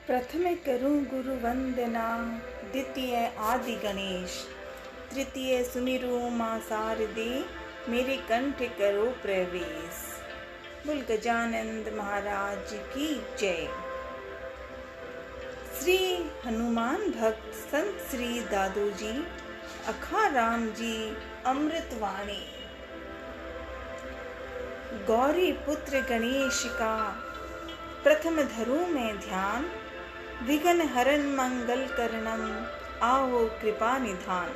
प्रथम करूं गुरु वंदना, द्वितीय आदि गणेश, तृतीय सुमिरू मां शारदे, मेरे कंठ करो प्रवेश। बोल गजानंद महाराज की जय। श्री हनुमान भक्त संत श्री दादू जी अखाराम जी अमृतवाणी। गौरी पुत्र गणेश का प्रथम धरू में ध्यान, विघ्न हरन मंगल करणम, आओ कृपा निधान।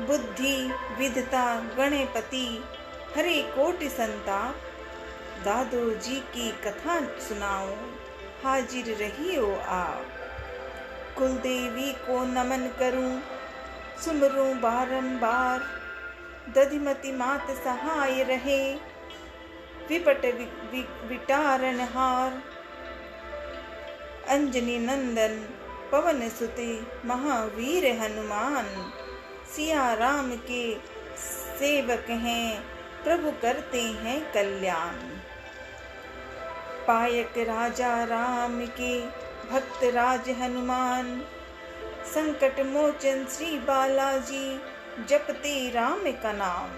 बुद्धि विधता गणपति, हरे कोटि संताप, दादू जी की कथा सुनाओ, हाजिर रहियो आप। कुलदेवी को नमन करूं, सुमरूं बारंबार, दधिमति मात सहाय रहे, विपट विटारण हार। अंजनी नंदन पवन सुते, महावीर हनुमान, सिया राम के सेवक हैं, प्रभु करते हैं कल्याण। पायक राजा राम के भक्त राज हनुमान, संकट मोचन श्री बालाजी, जपते राम का नाम।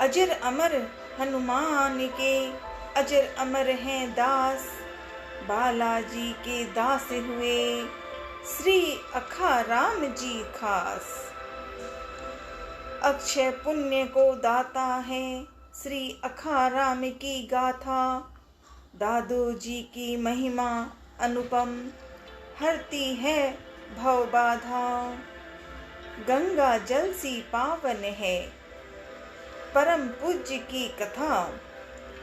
अजर अमर हनुमान के, अजर अमर हैं दास, बालाजी के दास हुए, श्री अखाराम जी खास। अक्षय पुण्य को दाता है, श्री अखाराम की गाथा, दादू जी की महिमा अनुपम, हरती है भव बाधा। गंगा जल सी पावन है, परम पूज्य की कथा,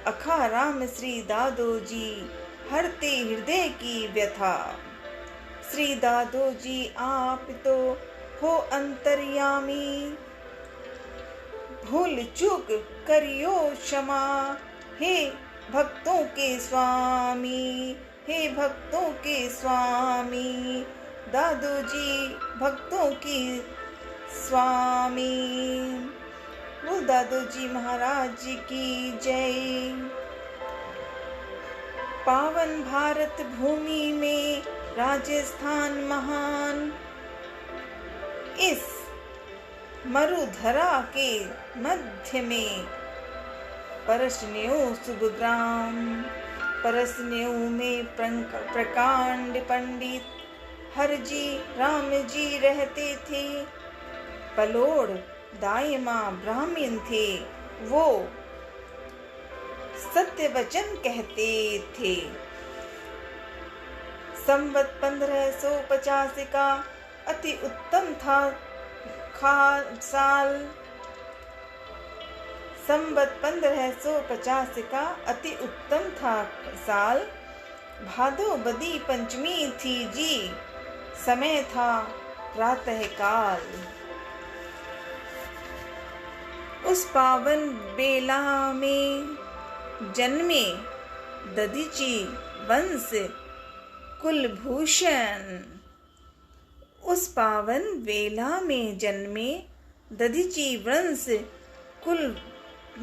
अखाराम श्री दादू जी, हरते हृदय की व्यथा। श्री दादू जी आप तो हो अंतर्यामी, भूल चूक करियो क्षमा, हे भक्तों के स्वामी, हे भक्तों के स्वामी। दादू जी भक्तों की स्वामी। वो दादू जी महाराज की जय। पावन भारत भूमि में राजस्थान महान, इस मरुधरा के मध्य में परसन्यो शुभ ग्राम। परसन्यो में प्रकांड पंडित हरजी राम जी रहते थे, पलोड़ दायमा ब्राह्मण थे, वो सत्य वचन कहते थे। संवत 1550 का अति उत्तम था साल। संवत 1550 का अति उत्तम था साल। भादो बदी पंचमी थी जी, समय था प्रातः काल। उस पावन बेला में जन्मे दधीची वंश कुलभूषण। उस पावन वेला में जन्मे दधीची वंश कुलभूषण,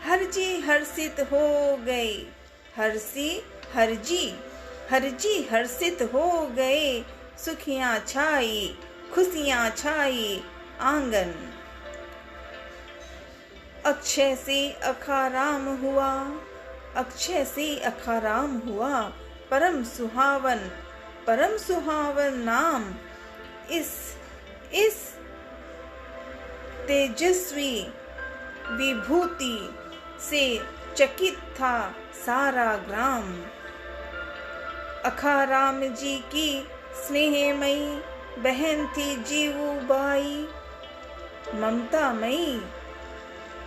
हरजी हर्षित हो गए, हरजी हर्षित हो गए, सुखियां छाई खुशियां छाई आंगन। अक्षय से अखाराम हुआ, अक्षय से अखाराम हुआ, परम सुहावन नाम। इस तेजस्वी विभूति से चकित था सारा ग्राम। अखाराम जी की स्नेहमयी बहन थी जीवूबाई,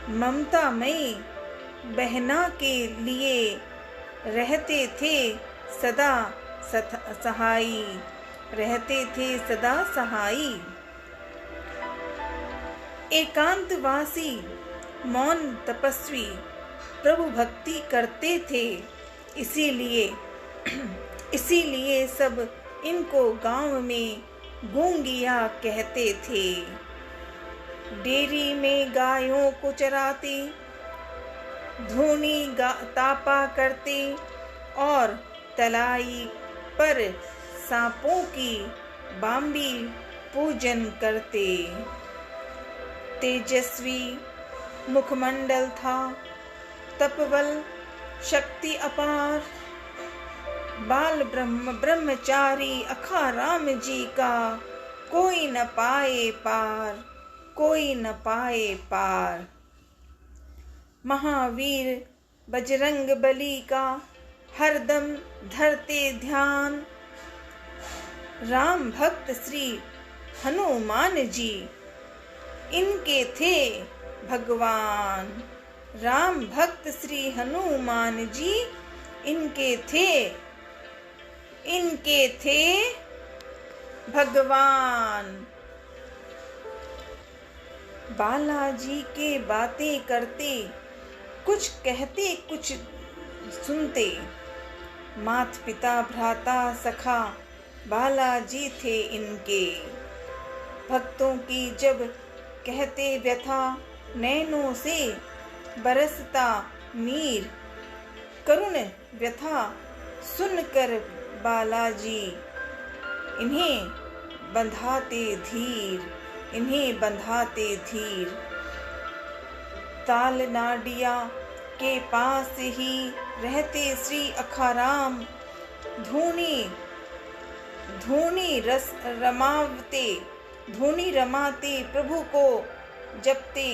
ममतामयी बहना के लिए रहते थे सदा सहाई, रहते थे सदा सहाई। एकांतवासी मौन तपस्वी प्रभु भक्ति करते थे, इसीलिए सब इनको गांव में गूंगिया कहते थे। डेरी में गायों को चराते, धूनी तापा करते, और तलाई पर सांपों की बाम्बी पूजन करते। तेजस्वी मुखमंडल था, तपबल शक्ति अपार। बाल ब्रह्मचारी अखाराम जी का कोई न पाए पार, कोई न पाए पार। महावीर बजरंग बली का हरदम धरते ध्यान। राम भक्त श्री हनुमान जी इनके थे भगवान। राम भक्त श्री हनुमान जी इनके थे भगवान। बालाजी के बातें करते, कुछ कहते कुछ सुनते। मात पिता भ्राता सखा बालाजी थे इनके। भक्तों की जब कहते व्यथा, नैनों से बरसता नीर। करुण व्यथा सुनकर बालाजी इन्हें बंधाते धीर, इन्हें बंधाते धीर। ताल नाडिया के पास ही रहते श्री अखाराम। धूनी रमाते प्रभु को जपते,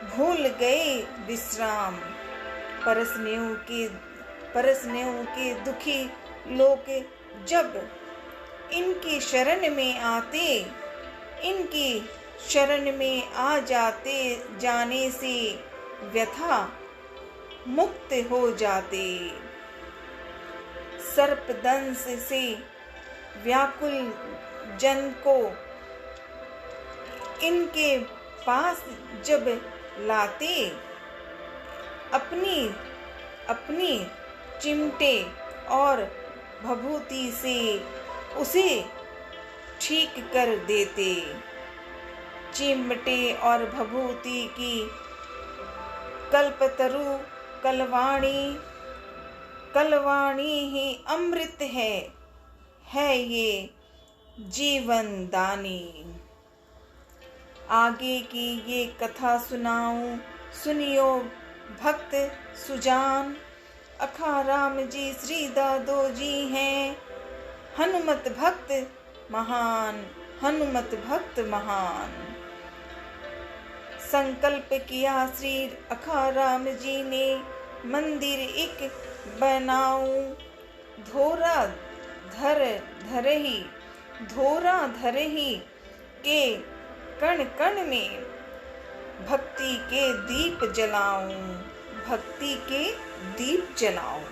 भूल गए विश्राम। परसनेऊ के दुखी लोग जब इनकी शरण में आते, इनकी शरण में आ जाने से व्यथा मुक्त हो जाते। सर्पदंश से व्याकुल जन को इनके पास जब लाते, अपनी चिमटे और भभूति से उसे ठीक कर देते। चिमटे और भभूति की कल्पतरु कलवाणी ही अमृत है ये जीवन दानी। आगे की ये कथा सुनाऊं, सुनियो भक्त सुजान। अखाराम जी श्री दादो जी हैं, हनुमत भक्त महान, हनुमत भक्त महान। संकल्प किया श्री अखाराम जी ने, मंदिर एक बनाऊं। धोरा धरही के कण कण में भक्ति के दीप जलाऊं, भक्ति के दीप जलाऊं।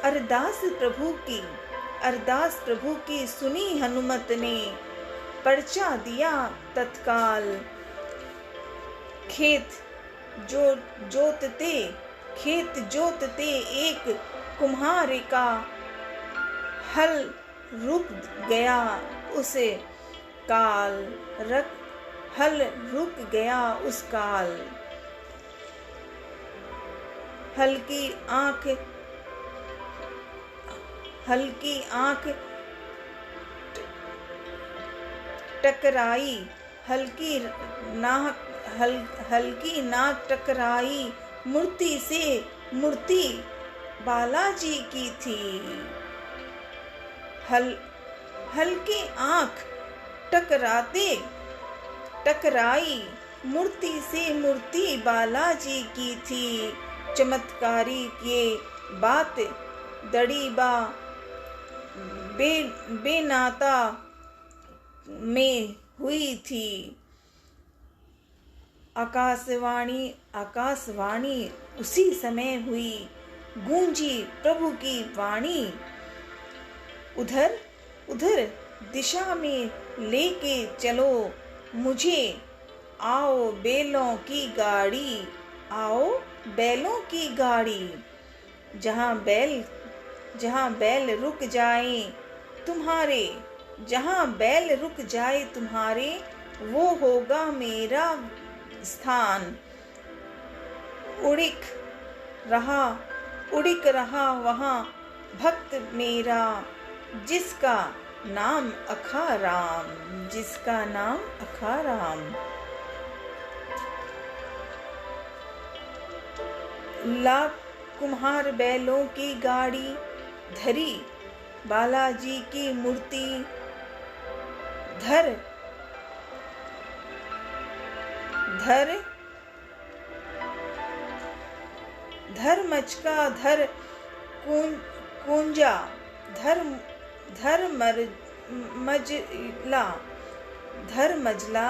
अरदास प्रभु की सुनी हनुमत ने, पर्चा दिया तत्काल। खेत जोतते एक कुम्हार का हल रुक गया उस काल। हल्की आंख टकराई, हल्की नाक टकराई। मूर्ति से मूर्ति बालाजी की थी। हल्की आंख टकराई, मूर्ति से मूर्ति बालाजी की थी। चमत्कारी ये बात दड़ीबा बेनाता में हुई थी। आकाशवाणी उसी समय हुई, गूंजी प्रभु की वाणी। उधर दिशा में लेके चलो मुझे, आओ बैलों की गाड़ी। जहाँ बैल रुक जाए तुम्हारे, वो होगा मेरा स्थान। उड़िक रहा वहाँ भक्त मेरा, जिसका नाम अखाराम, जिसका नाम अखाराम। ला कुम्हार बैलों की गाड़ी, धरी बालाजी की मूर्ति, धर मचका धर कुंजा, धर मजला।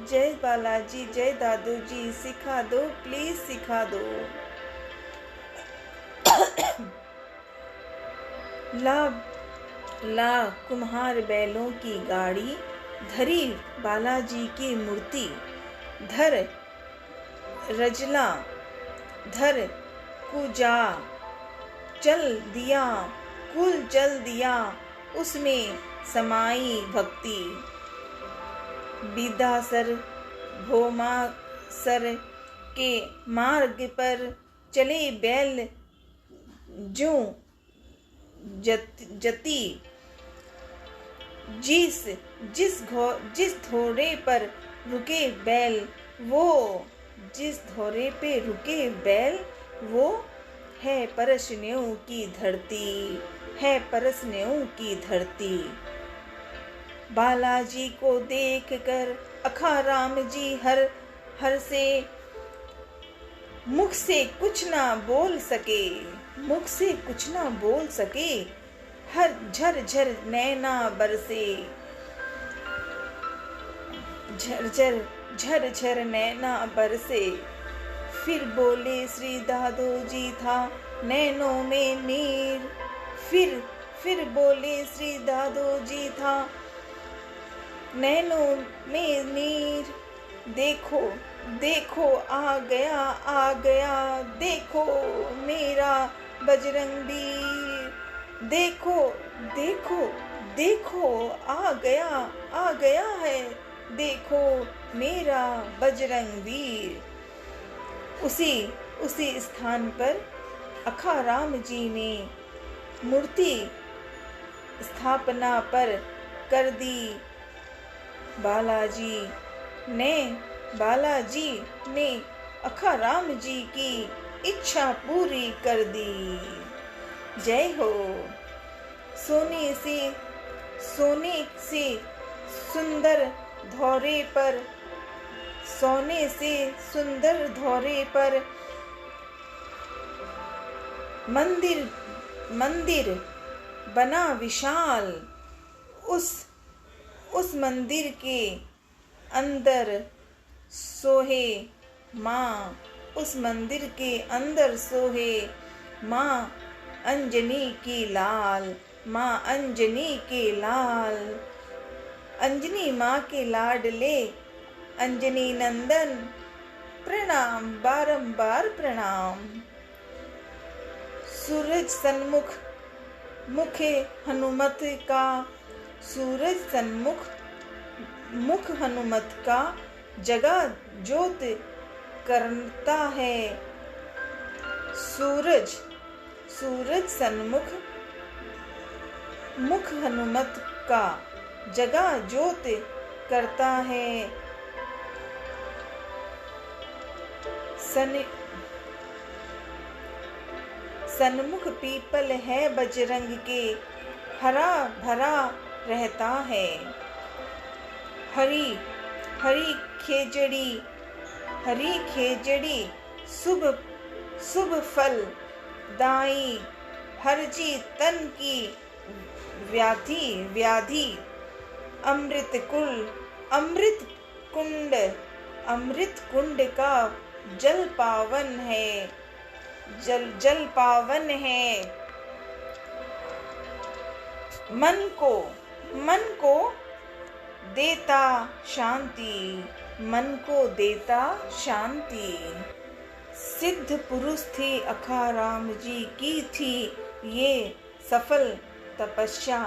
जय बालाजी, जय दादू जी, सिखा दो प्लीज सिखा दो। ला कुम्हार बैलों की गाड़ी, धरी बालाजी की मूर्ति, धर रजला, धर कुजा, कुल चल दिया, उसमें समाई भक्ति। बिदासर भोमासर के मार्ग पर चले बैल, जो जती जिस घोड़े पर रुके बैल, वो जिस घोड़े पे रुके बैल, वो है परसनेऊ की धरती, है परसनेऊ की धरती। बालाजी को देख कर अखाराम जी हर से मुख से कुछ ना बोल सके, हर झर नैना बरसे, झर नैना बरसे। फिर बोले श्री दादू जी था नैनों में नीर, फिर बोले श्री दादू जी था नैनों में नीर। देखो आ गया, देखो मेरा बजरंग वीर, देखो आ गया है, देखो मेरा बजरंग वीर। उसी स्थान पर अखाराम जी ने मूर्ति स्थापना पर कर दी। बालाजी ने अखाराम जी की इच्छा पूरी कर दी। जय हो। सोने से सुंदर धौरे पर मंदिर बना विशाल। उस मंदिर के अंदर सोहे माँ, उस मंदिर के अंदर सोहे माँ अंजनी की लाल, माँ अंजनी के लाल। अंजनी माँ के लाडले अंजनी नंदन, प्रणाम बारंबार प्रणाम। सूरज सन्मुख मुखे हनुमत का, सूरज सन्मुख मुख हनुमत का, जगा ज्योत करता है। सूरज सन्मुख मुख हनुमत का, जगा ज्योत करता है। सन्मुख पीपल है बजरंग के, हरा भरा रहता है। हरी खेजड़ी शुभ फल दाई, हरजी तन की व्याधि। अमृत कुंड का जल पावन है। मन को देता शांति। सिद्ध पुरुष थे अखाराम जी की थी ये सफल तपस्या।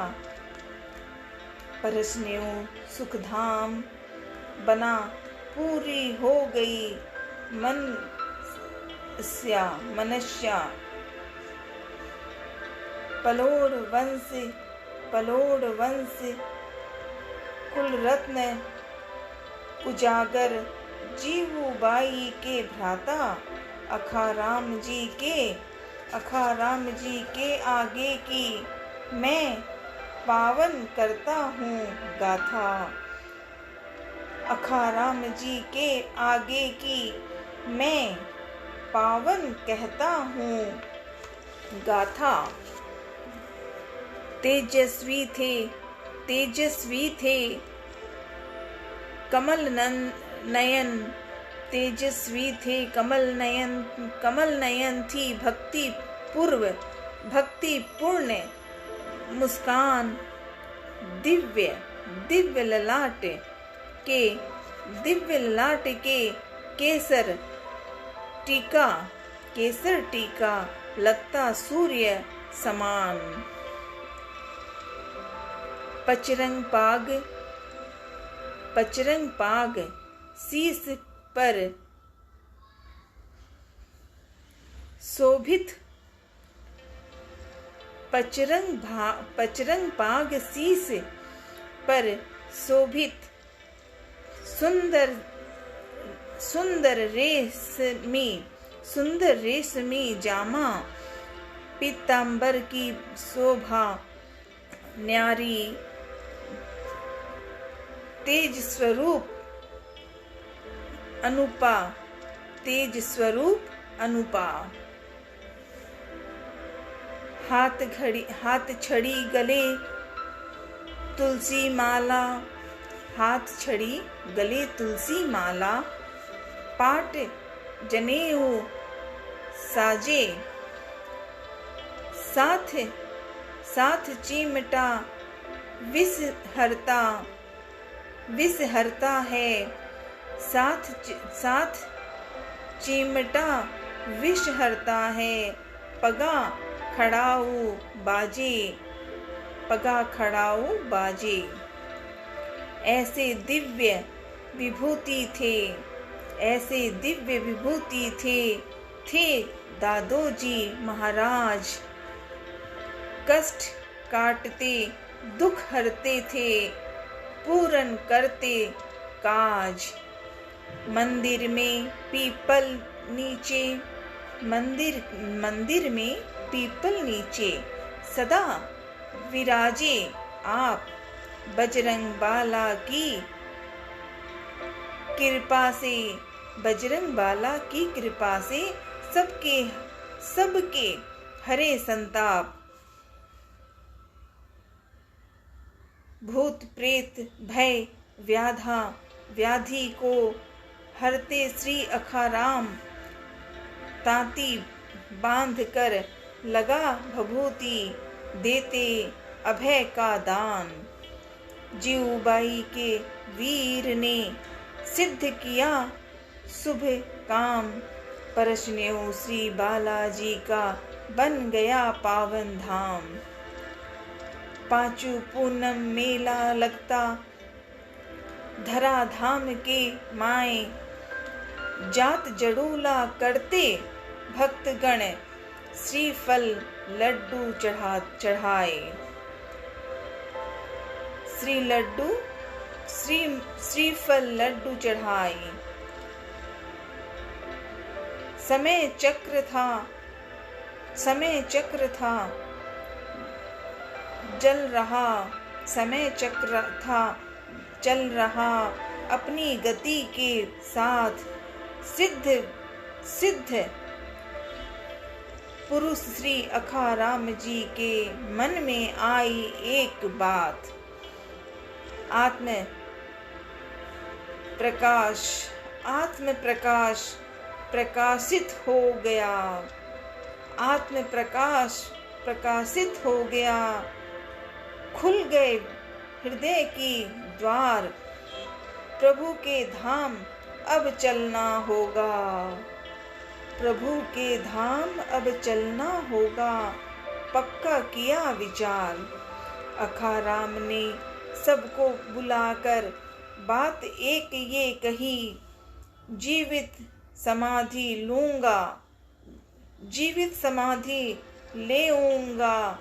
परसनेऊ सुखधाम बना पूरी हो गई मनस्या पलोड़ वंश कुल रत्न उजागर जीवूबाई के भ्राता अखाराम जी के आगे की मैं पावन करता हूँ गाथा। अखाराम जी के आगे की मैं पावन कहता हूँ गाथा। तेजस्वी थे कमल नयन थी भक्ति पूर्ण मुस्कान दिव्य ललाट के केसर टीका लगता सूर्य समान। पचरंग पाग शीस पर शोभित पचरंग पाग शीस पर शोभित सुंदर रेशमी जामा पीतांबर की शोभा न्यारी तेज स्वरूप अनुपा। हाथ छड़ी गले तुलसी माला पाट जनेऊ साजे साथ चिमटा विष हरता है साथ चिमटा विष हरता है। पगा खड़ाऊ बाजे ऐसे दिव्य विभूति थे दादोजी महाराज। कष्ट काटते दुख हरते थे पूर्ण करते काज। मंदिर में पीपल नीचे सदा विराजे आप बजरंग बाला की कृपा से सबके हरे संताप। भूत प्रेत भय व्याधि को हरते श्री अखाराम तांती बांध कर लगा भभूति देते अभय का दान। जीवूबाई के वीर ने सिद्ध किया शुभ काम परशनेऊ श्री बालाजी का बन गया पावन धाम। पांचू पूनम मेला लगता धरा धाम के माए जात जड़ूला करते भक्तगण श्रीफल लड्डू चढ़ाए। श्रीफल लड्डू चढ़ाए। समय चक्र था चल रहा अपनी गति के साथ। सिद्ध पुरुष श्री अखाराम जी के मन में आई एक बात। आत्म प्रकाश प्रकाशित हो गया। आत्म प्रकाशित हो गया। खुल गए हृदय की द्वार। प्रभु के धाम अब चलना होगा। प्रभु के धाम अब चलना होगा। पक्का किया विचार। अखाराम ने सबको बुलाकर बात एक ये कही। जीवित समाधि लूंगा जीवित समाधि लेऊंगा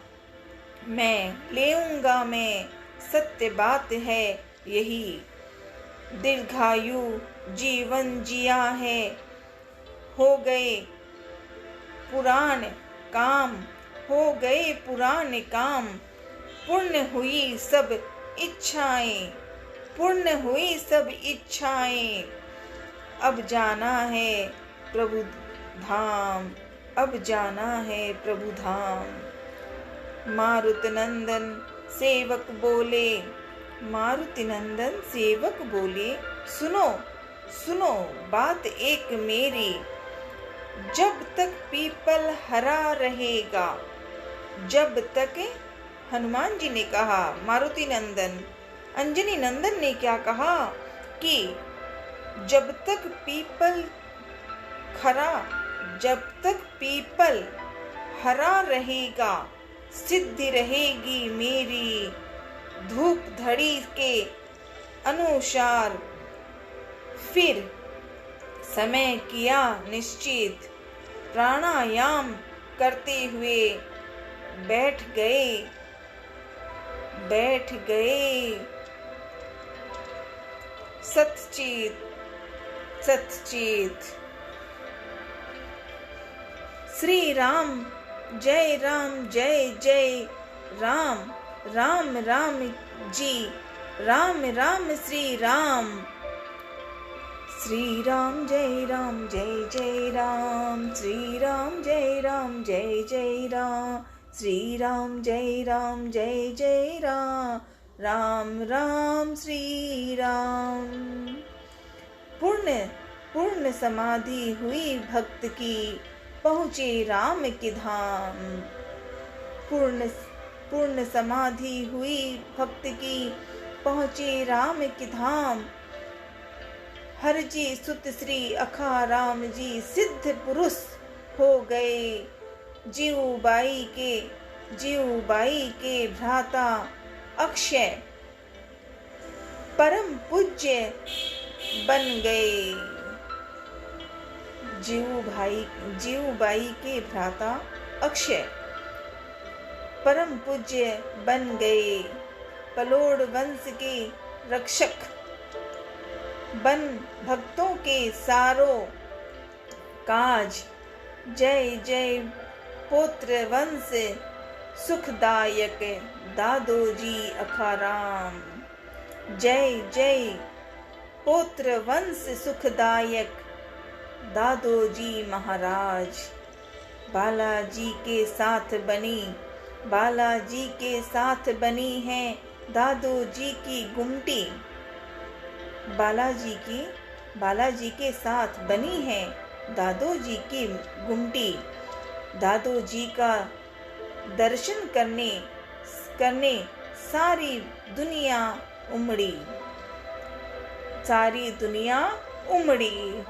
मैं, सत्य बात है यही। दीर्घायु जीवन जिया है, हो गए पुराण काम, पूर्ण हुई सब इच्छाएं, अब जाना है प्रभु धाम, मारुति नंदन सेवक बोले, सुनो बात एक मेरी, जब तक पीपल हरा रहेगा, जब तक, हनुमान जी ने कहा, मारुति नंदन, अंजनी नंदन ने क्या कहा कि जब तक पीपल हरा रहेगा, सिद्धि रहेगी मेरी, धूप धड़ी के अनुसार। फिर समय किया निश्चित, प्राणायाम करते हुए बैठ गए सतचित। श्री राम जय राम, जय जय राम, राम राम जी, राम राम श्री राम, श्री राम जय राम, जय जय राम, श्री राम जय राम, जय जय राम, श्री राम जय राम, जय जय राम, राम राम श्री राम। पूर्ण समाधि हुई भक्त की, पहुँचे राम के धाम। पूर्ण समाधि हुई भक्त की, पहुँचे राम के धाम। हर जी सुत श्री अखा राम जी, सिद्ध पुरुष हो गए, जीवबाई के भ्राता अक्षय परम पूज्य बन गए। जीवबाई के भ्राता अक्षय परम पूज्य बन गए, पलोड़ वंश के रक्षक बन भक्तों के सारो काज। जय जय पुत्र वंश सुखदायक दादोजी अखाराम, जय जय पुत्र वंश सुखदायक दादोजी महाराज। बालाजी के साथ बनी है दादोजी की गुमटी। बालाजी के साथ बनी है दादोजी की गुमटी। दादोजी का दर्शन करने सारी दुनिया उमड़ी।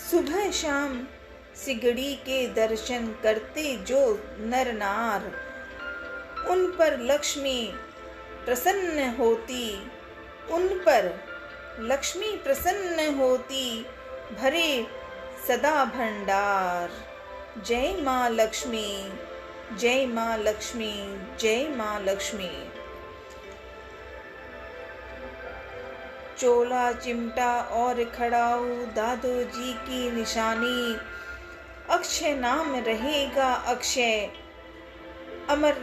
सुबह शाम सिगड़ी के दर्शन करते जो नर नार, उन पर लक्ष्मी प्रसन्न होती, भरे सदा भंडार। जय माँ लक्ष्मी, जय माँ लक्ष्मी, जय माँ लक्ष्मी। चोला चिमटा और खड़ाऊ दादोजी की निशानी। अक्षय नाम रहेगा अक्षय, अमर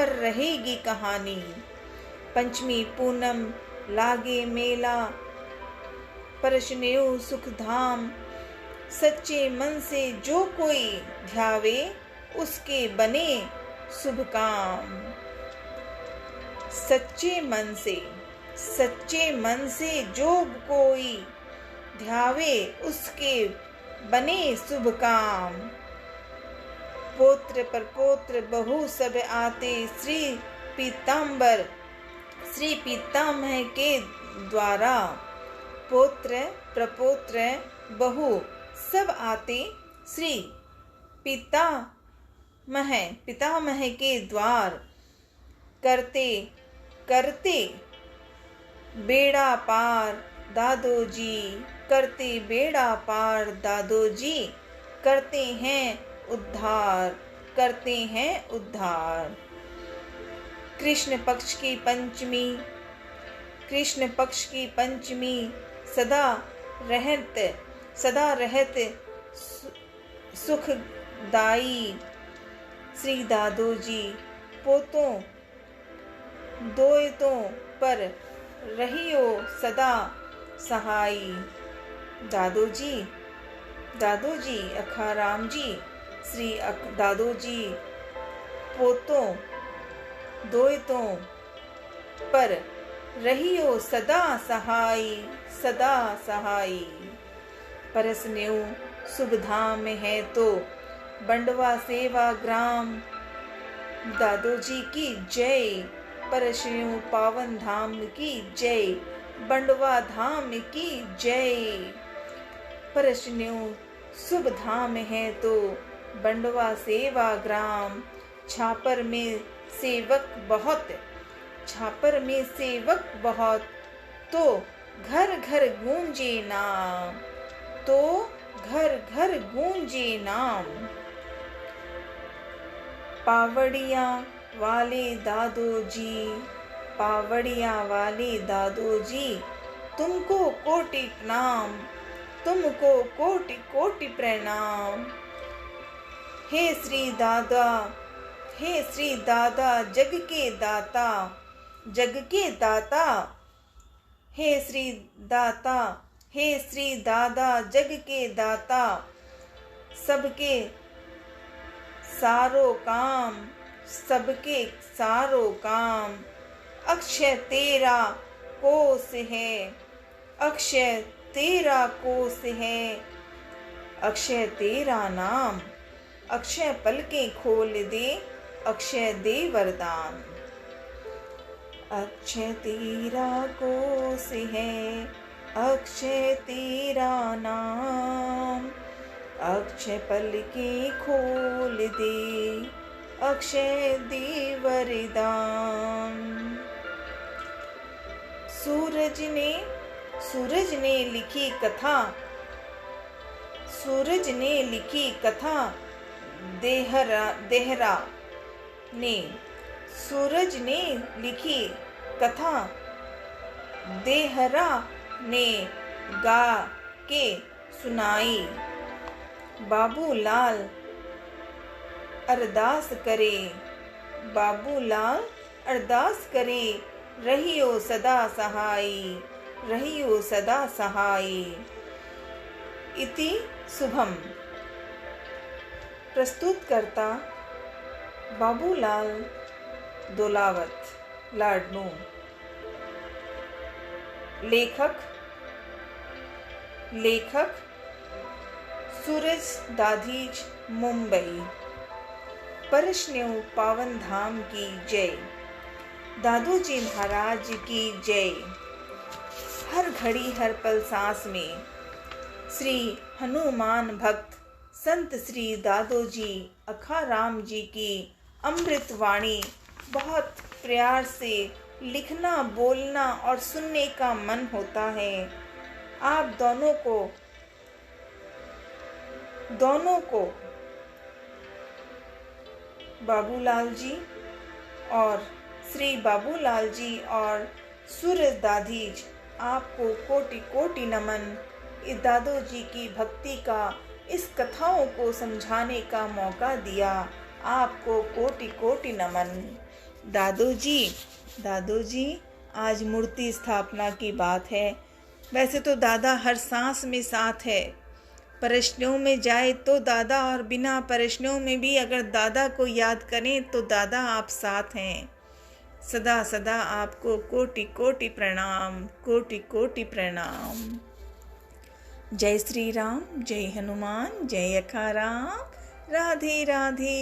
रहेगी कहानी। पंचमी पूनम लागे मेला, परशनेऊ सुख धाम। सच्चे मन से जो कोई ध्यावे, उसके बने शुभ काम। सच्चे मन से जो कोई ध्यावे, उसके बने शुभ काम। पोत्र पर पोत्र बहु सब आते, श्री पीतामह के द्वारा। पोत्र प्रपोत्र बहु सब आते, श्री पितामह के द्वार। करते बेड़ा पार दादोजी करते बेड़ा पार दादो जी, करते हैं उद्धार, करते हैं उद्धार। कृष्ण पक्ष की पंचमी, कृष्ण पक्ष की पंचमी सदा रहत सुखदाई। श्री दादो जी पोतों दोयतों पर रहियो सदा सहाई। दादो जी अखाराम जी, श्री दादो जी पोतों दोयतों पर रहियो सदा सहाई, सदा सहाई। परसन्यु शुभ धाम है तो बंडवा सेवा ग्राम। दादो जी की जय, परसन्यु पावन धाम की जय, बंडवा धाम की जय। परसन्यु शुभ धाम है तो बंडवा सेवा ग्राम। छापर में सेवक बहुत, छापर में सेवक बहुत, तो घर घर गूंजे नाम, तो घर घर गूंजे नाम। पावड़िया वाले दादो जी, पावड़िया वाले दादो जी, तुमको कोटि प्रणाम, तुमको कोटि कोटि प्रणाम। हे श्री दादा, हे श्री दादा जग के दाता, जग के दाता। हे श्री दाता, हे श्री दादा जग के दाता। सबके सारो काम, सबके सारो काम। अक्षय तेरा कोस है, अक्षय तेरा कोस है। अक्षय तेरा नाम, अक्षय पलकें खोल दे, अक्षय दे वरदान। अक्षय तेरा कोस है, अक्षय तेरा नाम। अक्षय पलकें खोल दे, अक्षय दे वरदान। सूरज ने लिखी कथा, सूरज ने लिखी कथा। देहरा ने, सूरज ने लिखी कथा। देहरा ने गा के सुनाई। बाबूलाल अरदास करे, बाबूलाल अरदास करे। रहियो सदा सहाई, रहियो सदा सहाई। इति शुभम। प्रस्तुत करता बाबूलाल दोलावत, लाडनू। लेखक सूरज दाधीच, मुंबई। परसन्यु पावन धाम की जय, दादू जी महाराज की जय। हर घड़ी हर पल सांस में श्री हनुमान भक्त संत श्री दादो जी अखाराम जी की अमृत वाणी बहुत प्यार से लिखना, बोलना और सुनने का मन होता है। आप दोनों को बाबूलाल जी और श्री बाबूलाल जी और सूरज दाधीज, आपको कोटि कोटि नमन। इस दादो जी की भक्ति का, इस कथाओं को समझाने का मौका दिया, आपको कोटि कोटि नमन। दादो जी आज मूर्ति स्थापना की बात है। वैसे तो दादा हर सांस में साथ है। परसन्यों में जाए तो दादा, और बिना परसन्यों में भी अगर दादा को याद करें तो दादा आप साथ हैं। सदा सदा आपको कोटि कोटि प्रणाम, कोटि कोटि प्रणाम। जय श्री राम, जय हनुमान, जय अखाराम। राधे राधे।